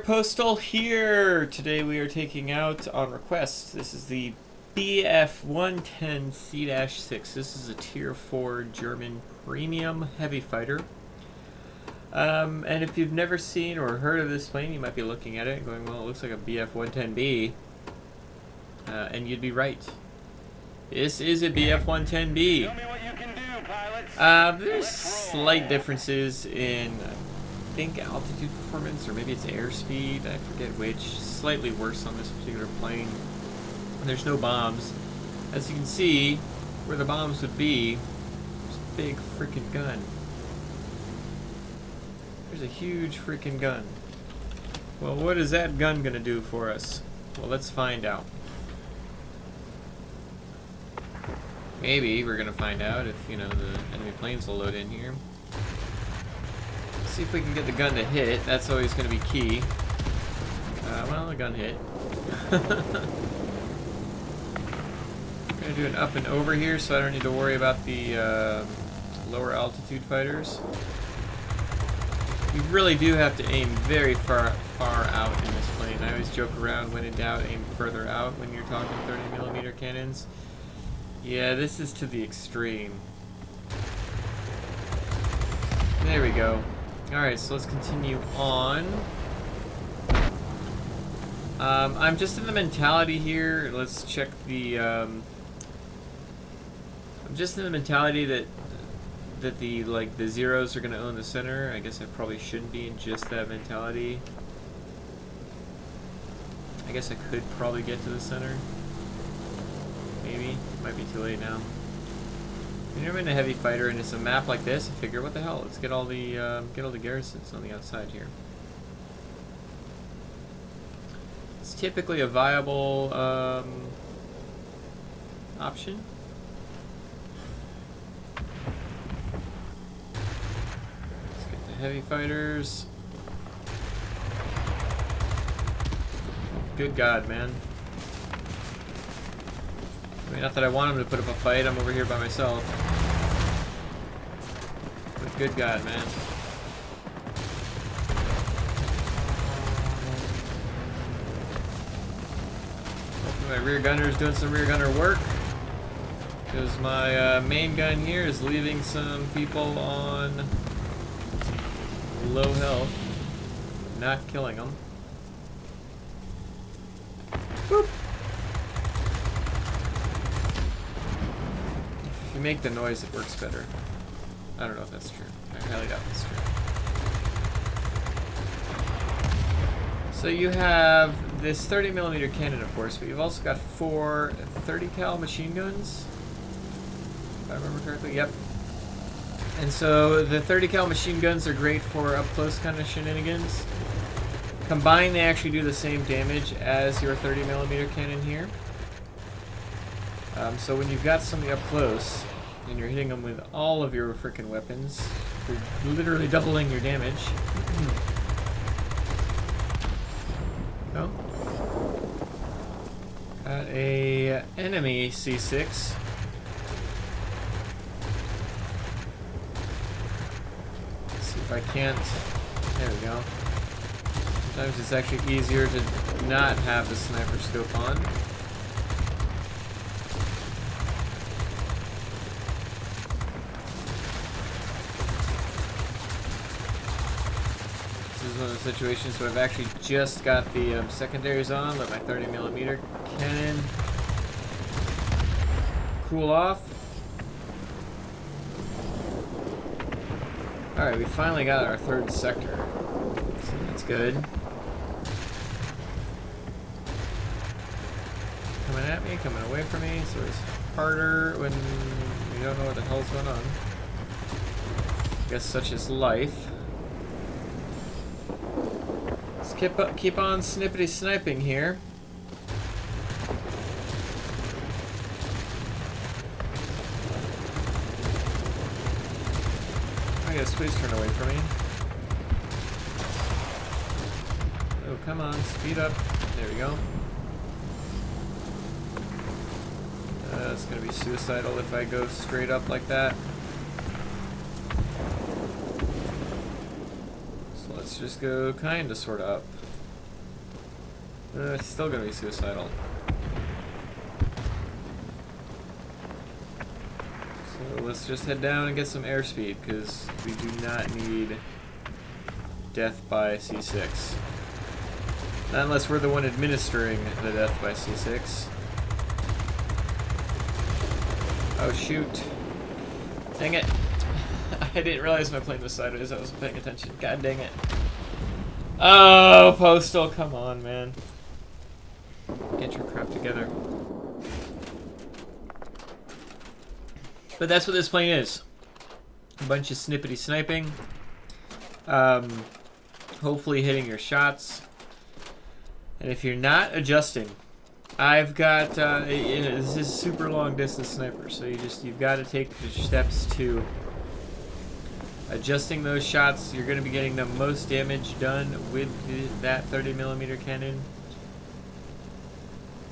Postal here! Today we are taking out on request. This is the BF-110 C-6. This is a Tier 4 German premium heavy fighter. And if you've never seen or heard of this plane, you might be looking at it and going, well, it looks like a BF-110B. And you'd be right. This is a BF-110B. Tell me what you can do, pilot. There's slight differences in, I think, altitude performance, or maybe it's airspeed, I forget which. Slightly worse on this particular plane. There's no bombs. As you can see, where the bombs would be, there's a big freaking gun. There's a huge freaking gun. Well, what is that gun gonna do for us? Well, let's find out. Maybe we're gonna find out if, you know, the enemy planes will load in here. See if we can get the gun to hit. That's always going to be key. Well, the gun hit. I'm going to do an up and over here so I don't need to worry about the lower altitude fighters. You really do have to aim very far out in this plane. I always joke around, when in doubt, aim further out when you're talking 30mm cannons. Yeah, this is to the extreme. There we go. Alright, so let's continue on. I'm just in the mentality here. Let's check the, I'm just in the mentality that the zeros are gonna own the center. I guess I probably shouldn't be in just that mentality. I guess I could probably get to the center. Maybe. Might be too late now. When you're in a heavy fighter and it's a map like this, I figure, what the hell? Let's get all the garrisons on the outside here. It's typically a viable option. Let's get the heavy fighters. Good God, man. I mean, not that I want him to put up a fight, I'm over here by myself. But good God, man. Hopefully my rear gunner is doing some rear gunner work. Because my main gun here is leaving some people on low health. Not killing them. Boop. If you make the noise, it works better. I don't know if that's true. I highly doubt that's true. So you have this 30mm cannon, of course, but you've also got 4 30 cal machine guns, if I remember correctly. Yep. And so the 30 cal machine guns are great for up close kind of shenanigans. Combined, they actually do the same damage as your 30mm cannon here. So when you've got somebody up close and you're hitting them with all of your frickin' weapons, you're literally doubling your damage. Oh. Got a enemy C-6. Let's see if I can't. There we go. Sometimes it's actually easier to not have the sniper scope on. One of the situations where I've actually just got the secondaries on, let my 30mm cannon cool off. Alright, we finally got our 3rd sector, so that's good. Coming at me, coming away from me, so it's harder when you don't know what the hell's going on. I guess such is life. Keep on snippety sniping here. I guess please turn away from me. Oh, come on, speed up. There we go. It's gonna be suicidal if I go straight up like that. So let's just go kinda sorta up. It's still gonna be suicidal. So let's just head down and get some airspeed, because we do not need death by C-6. Not unless we're the one administering the death by C-6. Oh shoot. Dang it. I didn't realize my plane was sideways. I wasn't paying attention. God dang it. Oh, Postal, come on, man. Get your crap together. But that's what this plane is. A bunch of snippety sniping. Hopefully hitting your shots. And if you're not adjusting, I've got, this is super long distance sniper, so you've got to take the steps to adjusting those shots. You're going to be getting the most damage done with that 30mm cannon.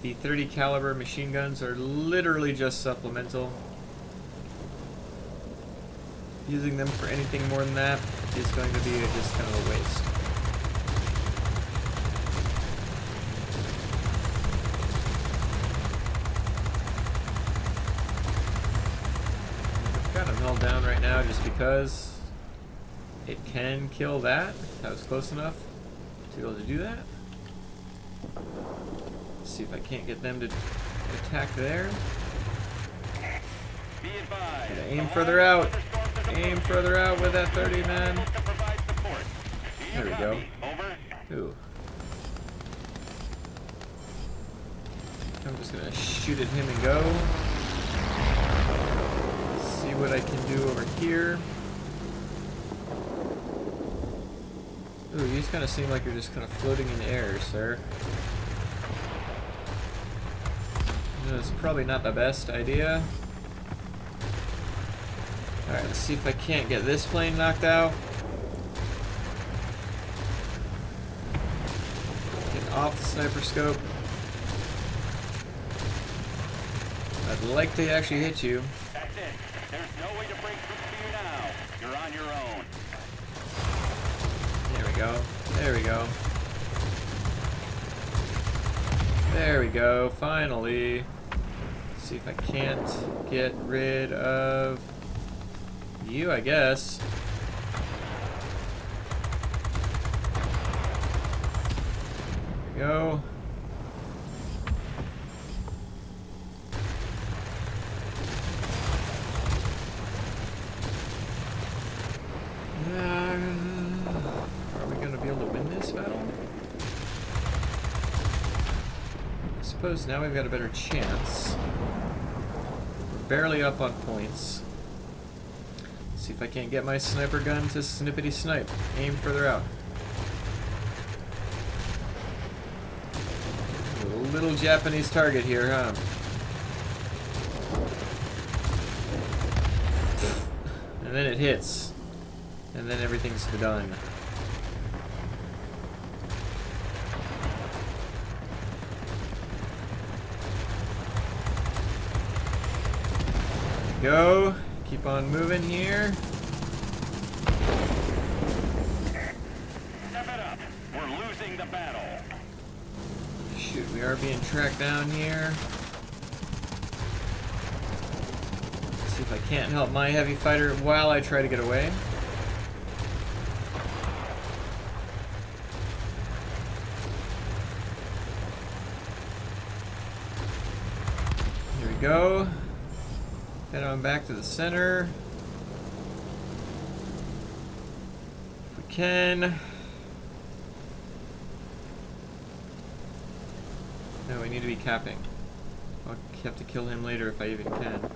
The 30 caliber machine guns are literally just supplemental. Using them for anything more than that is going to be just kind of a waste. I've got him held down right now just because it can kill that. That was close enough to be able to do that. Let's see if I can't get them to attack there. Gotta aim further out. Aim further out with that 30, man. There we go. Ooh. I'm just gonna shoot at him and go. See what I can do over here. Ooh, you just kind of seem like you're just kind of floating in the air, sir. That's probably not the best idea. Alright, let's see if I can't get this plane knocked out. Get off the sniper scope. I'd like to actually hit you. That's it. There's no way to break through to you now. You're on your own. There we go. There we go. There we go. Finally. Let's see if I can't get rid of you, I guess. There we go. Are we going to be able to win this battle? I suppose now we've got a better chance. We're barely up on points. See if I can't get my sniper gun to snippety snipe. Aim further out. A little Japanese target here, huh? And then it hits. And then everything's done. Go. Keep on moving here. Step it up. We're losing the battle. Shoot, we are being tracked down here. Let's see if I can't help my heavy fighter while I try to get away. Here we go. Head on back to the center. If we can. No, we need to be capping. I'll have to kill him later if I even can.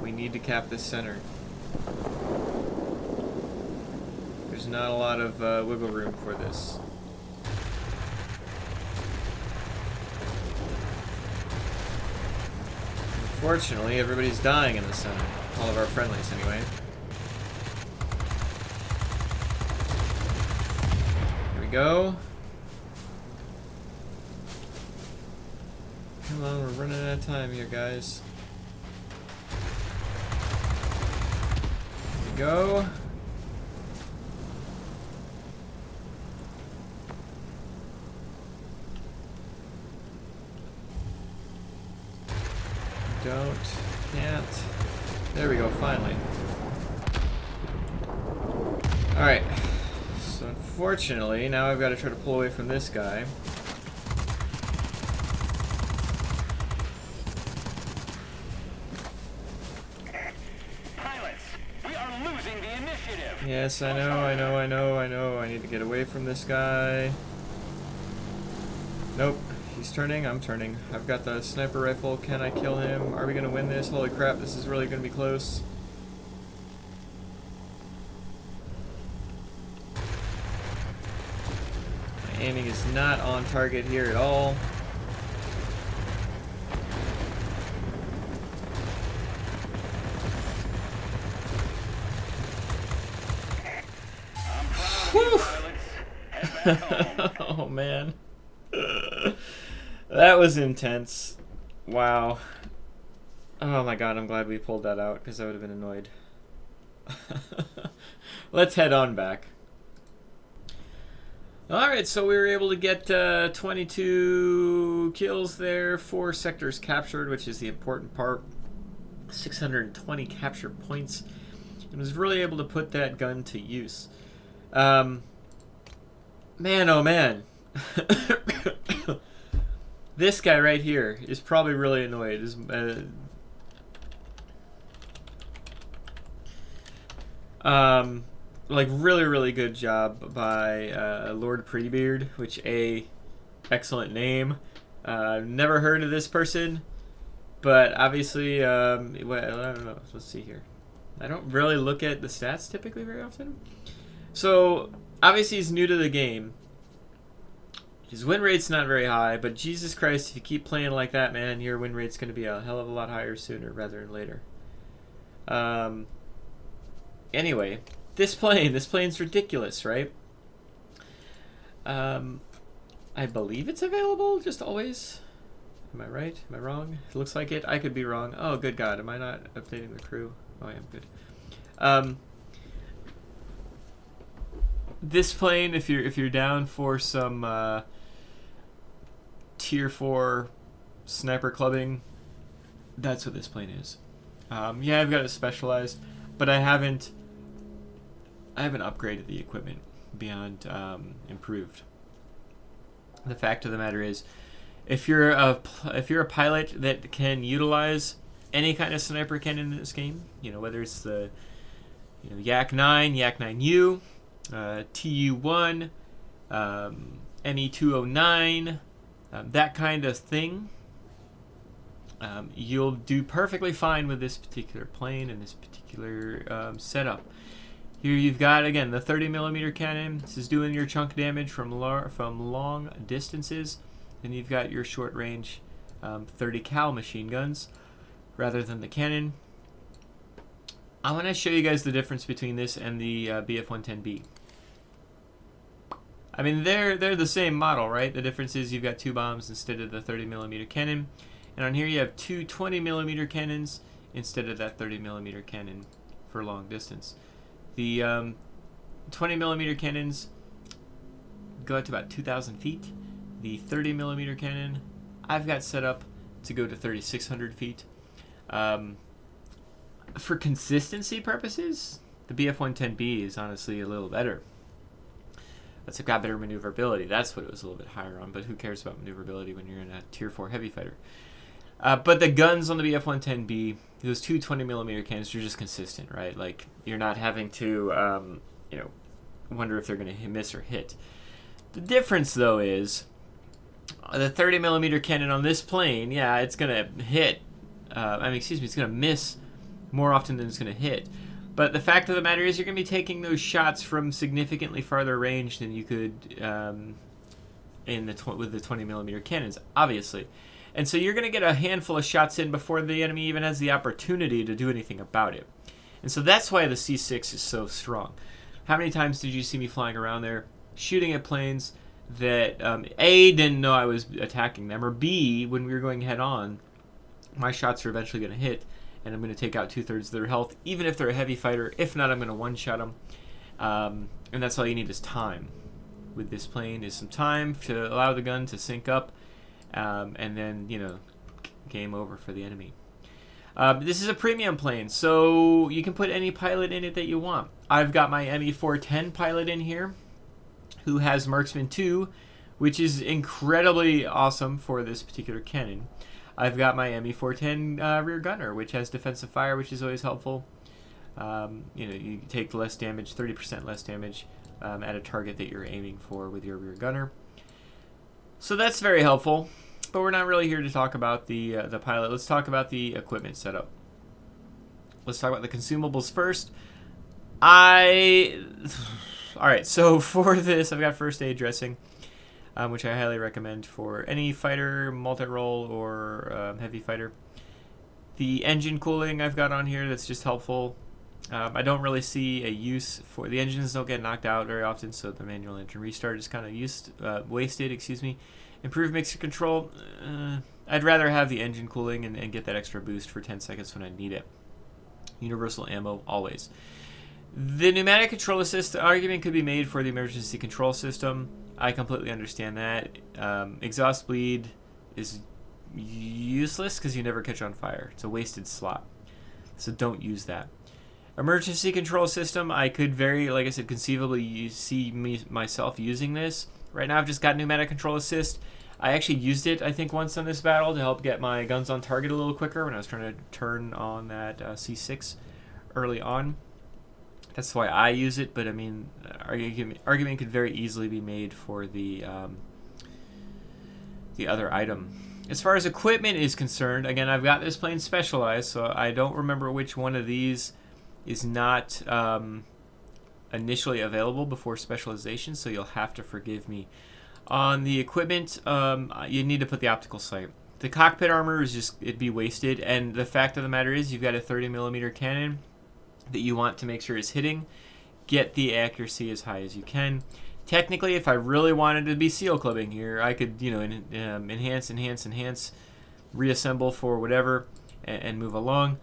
We need to cap this center. There's not a lot of wiggle room for this. Unfortunately, everybody's dying in the center. All of our friendlies, anyway. Here we go. Come on, we're running out of time here, guys. Here we go. Can't. There we go, finally. Alright. So unfortunately, now I've got to try to pull away from this guy. Pilots, we are losing the initiative. Yes, I know. I need to get away from this guy. Nope. He's turning, I'm turning. I've got the sniper rifle. Can I kill him? Are we going to win this? Holy crap, this is really going to be close. My aiming is not on target here at all. I'm proud of you, pilots. Head back home. Oh, man. That was intense. Wow. Oh my god, I'm glad we pulled that out because I would have been annoyed. Let's head on back. Alright, so we were able to get 22 kills there, 4 sectors captured, which is the important part. 620 capture points. And was really able to put that gun to use. Man, oh man. This guy right here is probably really annoyed. Like really good job by Lord Prettybeard, which excellent name. Never heard of this person, but obviously, well, I don't know. Let's see here. I don't really look at the stats typically very often. So obviously he's new to the game. His win rate's not very high, but Jesus Christ, if you keep playing like that, man, your win rate's going to be a hell of a lot higher sooner rather than later. Anyway, this plane's ridiculous, right? I believe it's available just always. Am I right? Am I wrong? It looks like it. I could be wrong. Oh, good God. Am I not updating the crew? Oh, I am. Good. This plane, if you're down for some tier 4 sniper clubbing, that's what this plane is. Yeah, I've got it specialized, but I haven't upgraded the equipment beyond improved. The fact of the matter is, if you're a pilot that can utilize any kind of sniper cannon in this game, you know, whether it's the Yak 9, Yak 9U, TU1, ME209, that kind of thing, you'll do perfectly fine with this particular plane and this particular setup. Here you've got, again, the 30mm cannon. This is doing your chunk damage from long distances. Then you've got your short range 30 cal machine guns rather than the cannon. I want to show you guys the difference between this and the BF-110B. I mean, they're the same model, right? The difference is you've got 2 bombs instead of the 30mm cannon. And on here you have 2 20mm cannons instead of that 30mm cannon for long distance. The 20mm cannons go out to about 2,000 feet. The 30mm cannon I've got set up to go to 3,600 feet. For consistency purposes, the BF-110B is honestly a little better. It's got better maneuverability. That's what it was a little bit higher on, but who cares about maneuverability when you're in a tier 4 heavy fighter? But the guns on the BF-110B, those 2 20mm cannons are just consistent, right? Like, you're not having to, wonder if they're going to miss or hit. The difference, though, is the 30mm cannon on this plane, yeah, it's going to hit. It's going to miss more often than it's going to hit. But the fact of the matter is you're going to be taking those shots from significantly farther range than you could with the 20mm cannons, obviously. And so you're going to get a handful of shots in before the enemy even has the opportunity to do anything about it. And so that's why the C-6 is so strong. How many times did you see me flying around there, shooting at planes that, A, didn't know I was attacking them, or B, when we were going head on, my shots are eventually going to hit, and I'm going to take out 2/3 of their health, even if they're a heavy fighter. If not, I'm going to one-shot them. And that's all you need is time. With this plane is some time to allow the gun to sync up, and then, game over for the enemy. This is a premium plane, so you can put any pilot in it that you want. I've got my ME410 pilot in here, who has Marksman 2, which is incredibly awesome for this particular cannon. I've got my ME410 rear gunner, which has defensive fire, which is always helpful. You take less damage, 30% less damage at a target that you're aiming for with your rear gunner. So that's very helpful, but we're not really here to talk about the pilot. Let's talk about the equipment setup. Let's talk about the consumables first. Alright, so for this, I've got first aid dressing, which I highly recommend for any fighter, multi-role, or heavy fighter. The engine cooling I've got on here, that's just helpful. I don't really see a use for... The engines don't get knocked out very often, so the manual engine restart is kind of wasted, excuse me. Improved mixer control. I'd rather have the engine cooling and get that extra boost for 10 seconds when I need it. Universal ammo, always. The pneumatic control assist argument could be made for the emergency control system. I completely understand that. Exhaust bleed is useless because you never catch on fire. It's a wasted slot. So don't use that. Emergency control system, I could like I said, conceivably see myself using this. Right now I've just got pneumatic control assist. I actually used it, I think, once on this battle to help get my guns on target a little quicker when I was trying to turn on that C-6 early on. That's why I use it, but I mean, argument could very easily be made for the other item. As far as equipment is concerned, again, I've got this plane specialized, so I don't remember which one of these is not initially available before specialization, so you'll have to forgive me. On the equipment, you need to put the optical sight. The cockpit armor is just, it'd be wasted, and the fact of the matter is you've got a 30mm cannon that you want to make sure is hitting. Get the accuracy as high as you can. Technically, if I really wanted to be seal clubbing here, I could, enhance, reassemble for whatever, and move along.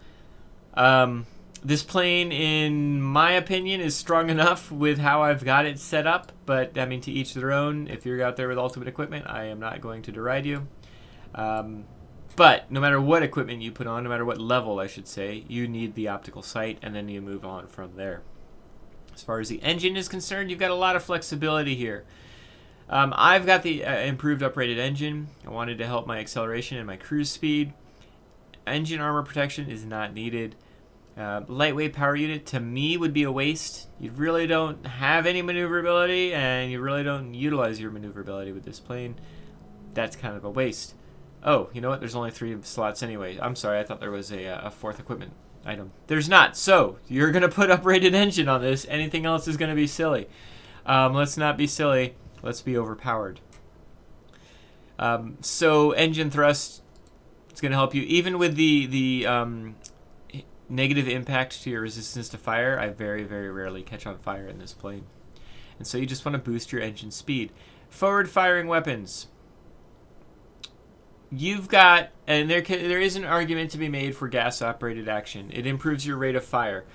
This plane, in my opinion, is strong enough with how I've got it set up, but, I mean, to each their own. If you're out there with ultimate equipment, I am not going to deride you. But no matter what equipment you put on, no matter what level, I should say, you need the optical sight, and then you move on from there. As far as the engine is concerned, you've got a lot of flexibility here. I've got the improved uprated engine. I wanted to help my acceleration and my cruise speed. Engine armor protection is not needed. Lightweight power unit, to me, would be a waste. You really don't have any maneuverability, and you really don't utilize your maneuverability with this plane. That's kind of a waste. Oh, you know what? There's only 3 slots anyway. I'm sorry, I thought there was a 4th equipment item. There's not. So, you're going to put uprated engine on this. Anything else is going to be silly. Let's not be silly. Let's be overpowered. So, engine thrust, it's going to help you. Even with the negative impact to your resistance to fire, I very, very rarely catch on fire in this plane. And so you just want to boost your engine speed. Forward firing weapons. You've got, and there is an argument to be made for gas-operated action. It improves your rate of fire.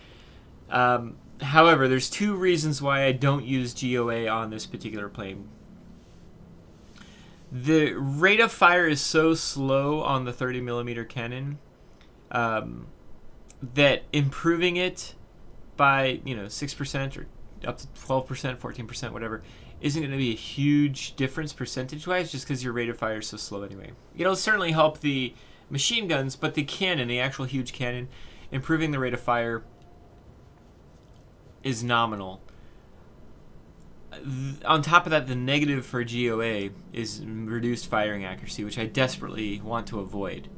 However, there's 2 reasons why I don't use GOA on this particular plane. The rate of fire is so slow on the 30mm cannon that improving it by 6% or up to 12%, 14%, whatever, isn't going to be a huge difference percentage-wise, just because your rate of fire is so slow anyway. It'll certainly help the machine guns, but the cannon, the actual huge cannon, improving the rate of fire is nominal. On top of that, the negative for GOA is reduced firing accuracy, which I desperately want to avoid.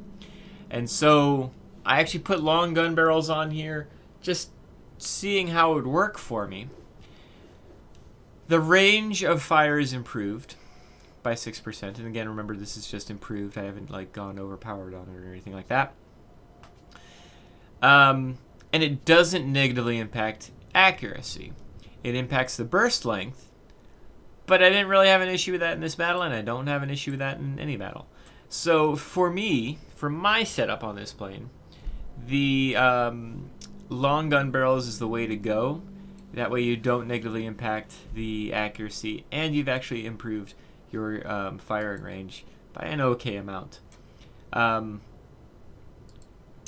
And so I actually put long gun barrels on here, just seeing how it would work for me. The range of fire is improved by 6%, and again, remember, this is just improved. I haven't gone overpowered on it or anything like that. And it doesn't negatively impact accuracy. It impacts the burst length, but I didn't really have an issue with that in this battle, and I don't have an issue with that in any battle. So for me, for my setup on this plane, the long gun barrels is the way to go. That way you don't negatively impact the accuracy, and you've actually improved your firing range by an okay amount.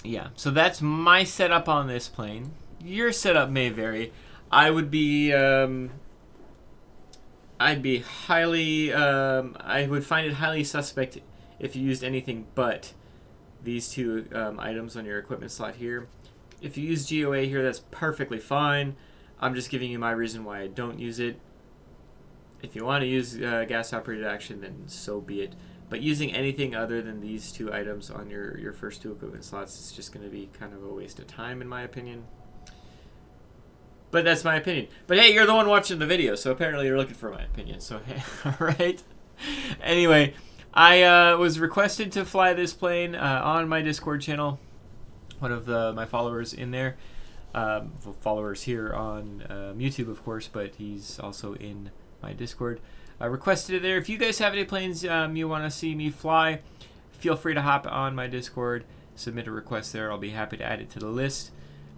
Yeah, so that's my setup on this plane. Your setup may vary. I would be, I'd be highly, I would find it highly suspect if you used anything but these two items on your equipment slot here. If you use GOA here, that's perfectly fine. I'm just giving you my reason why I don't use it. If you want to use gas-operated action, then so be it. But using anything other than these two items on your first two equipment slots is just going to be kind of a waste of time, in my opinion. But that's my opinion. But hey, you're the one watching the video, so apparently you're looking for my opinion. So hey, all right. Anyway, I was requested to fly this plane on my Discord channel. One of my followers in there, followers here on YouTube, of course, but he's also in my Discord. I requested it there. If you guys have any planes you want to see me fly, feel free to hop on my Discord, submit a request there. I'll be happy to add it to the list,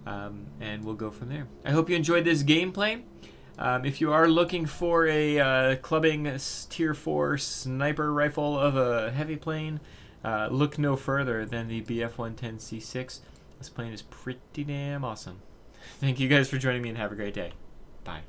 and we'll go from there. I hope you enjoyed this gameplay. If you are looking for a clubbing tier 4 sniper rifle of a heavy plane, look no further than the BF-110 C-6. This plane is pretty damn awesome. Thank you guys for joining me, and have a great day. Bye.